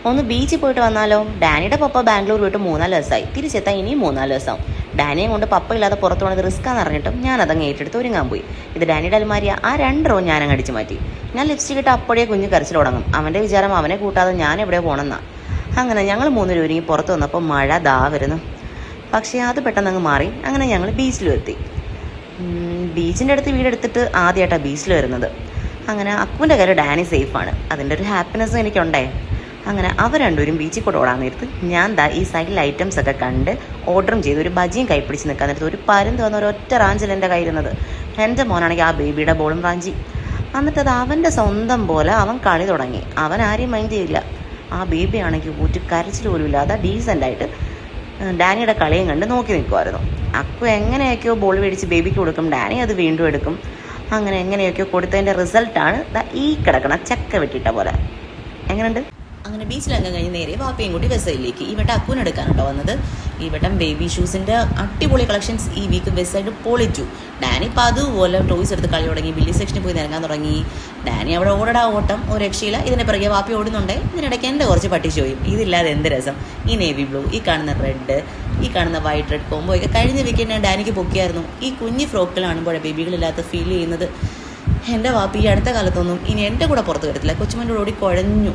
ഒന്ന് ബീച്ചിൽ പോയിട്ട് വന്നാലോ? ഡാനിയുടെ പപ്പ ബാംഗ്ലൂർ പോയിട്ട് 3-4 ദിവസമായി. തിരിച്ചെത്താൻ ഇനിയും 3-4 ദിവസം. ഡാനിയെ കൊണ്ട് പപ്പ ഇല്ലാതെ പുറത്തു പോണത് റിസ്ക്കാന്ന് അറിഞ്ഞിട്ടും ഞാൻ അതങ്ങ് ഏറ്റെടുത്ത് ഒരുങ്ങാൻ പോയി. ഇത് ഡാനിയുടെ അൽമാരിയ. ആ 2 റോ ഞാനങ്ങ് അടിച്ചു മാറ്റി. ഞാൻ ലിപ്സ്റ്റിക് ഇട്ട് അപ്പോഴേ കുഞ്ഞ് കരച്ചിൽ തുടങ്ങും. അവൻ്റെ വിചാരം അവനെ കൂട്ടാതെ ഞാൻ എവിടെ പോകണമെന്നാ. അങ്ങനെ ഞങ്ങൾ 3 പേരും ഒരുങ്ങി പുറത്ത് വന്നപ്പോൾ മഴ ദാ വരുന്നു. പക്ഷേ അത് പെട്ടെന്ന് അങ്ങ് മാറി. അങ്ങനെ ഞങ്ങൾ ബീച്ചിലും എത്തി. ബീച്ചിൻ്റെ അടുത്ത് വീടെടുത്തിട്ട് ആദ്യമായിട്ടാണ് ബീച്ചിൽ വരുന്നത്. അങ്ങനെ അക്കുവിൻ്റെ കാര്യം ഡാനി സേഫാണ്. അതിൻ്റെ ഒരു ഹാപ്പിനെസ്സും എനിക്കുണ്ടേ. അങ്ങനെ അവർ രണ്ടുപേരും ബീച്ചിൽ കൂടെ ഓടാൻ നേരത്ത് ഞാൻ ദാ ഈ സൈഡിൽ ഐറ്റംസ് ഒക്കെ കണ്ട് ഓർഡറും ചെയ്ത് ഒരു ബജിയും കൈപ്പിടിച്ച് നിൽക്കാൻ നേരത്ത് ഒരു പരുന്ത് വന്ന ഒരൊറ്റ റാഞ്ചൽ എൻ്റെ കയ്യിരുന്നത്. എൻ്റെ മോനാണെങ്കിൽ ആ ബേബിയുടെ ബോളും റാഞ്ചി. എന്നിട്ടത് അവൻ്റെ സ്വന്തം പോലെ അവൻ കളി തുടങ്ങി. അവൻ ആരെയും മൈൻഡ് ചെയ്യില്ല. ആ ബേബി ആണെങ്കിൽ ഊറ്റി കരച്ചിൽ പോലും ഇല്ലാതെ ഡീസൻ്റായിട്ട് ഡാനിയുടെ കളിയും കണ്ട് നോക്കി നിൽക്കുമായിരുന്നു. അക്കു എങ്ങനെയൊക്കെയോ ബോൾ മേടിച്ച് ബേബിക്ക് കൊടുക്കും. ഡാനി അത് വീണ്ടും എടുക്കും. അങ്ങനെ എങ്ങനെയൊക്കെയോ കൊടുത്തതിൻ്റെ റിസൾട്ടാണ് ഈ കിടക്കണ ചക്ക വെട്ടിട്ട പോലെ. എങ്ങനെയുണ്ട്? അങ്ങനെ ബീച്ചിലംഗം കഴിഞ്ഞ് നേരെ വാപ്പയും കൂടി വെസൈഡിലേക്ക്. ഈ വട്ടം അക്കുവിനെടുക്കാനുണ്ടോ വന്നത്. ഈ വട്ടം ബേബി ഷൂസിൻ്റെ അടിപൊളി കളക്ഷൻസ് ഈ വീക്ക് വെസൈഡ് പൊളിച്ചു. ഡാനി ഇപ്പം അതുപോലെ ടോയ്സ് എടുത്ത് കളി തുടങ്ങി. ബില്ലി സെക്ഷനിൽ പോയി നിരങ്ങാൻ തുടങ്ങി. ഡാനി അവിടെ ഓടടാ ഓട്ടം, ഒരു രക്ഷയില്ല. ഇതിനെ പിറകെ വാപ്പി ഓടുന്നുണ്ടേ. ഇതിനിടയ്ക്ക് എൻ്റെ കുറച്ച് പട്ടിച്ചോയും. ഇതില്ലാതെ എന്ത് രസം. ഈ നേവി ബ്ലൂ, ഈ കാണുന്ന റെഡ്, ഈ കാണുന്ന വൈറ്റ് റെഡ് കോംബോ ഒക്കെ കഴിഞ്ഞ വീക്കെൻഡ് ഞാൻ ഡാനിക്ക് പൊക്കിയായിരുന്നു. ഈ കുഞ്ഞ് ഫ്രോക്കിൽ കാണുമ്പോഴേ ബേബികളില്ലാത്ത ഫീൽ ചെയ്യുന്നത്. എൻ്റെ വാപ്പി ഈ അടുത്ത കാലത്തൊന്നും ഇനി എൻ്റെ കൂടെ പുറത്ത് വരത്തില്ല. കൊച്ചുമൻ്റെ ഓടി കുഴഞ്ഞു.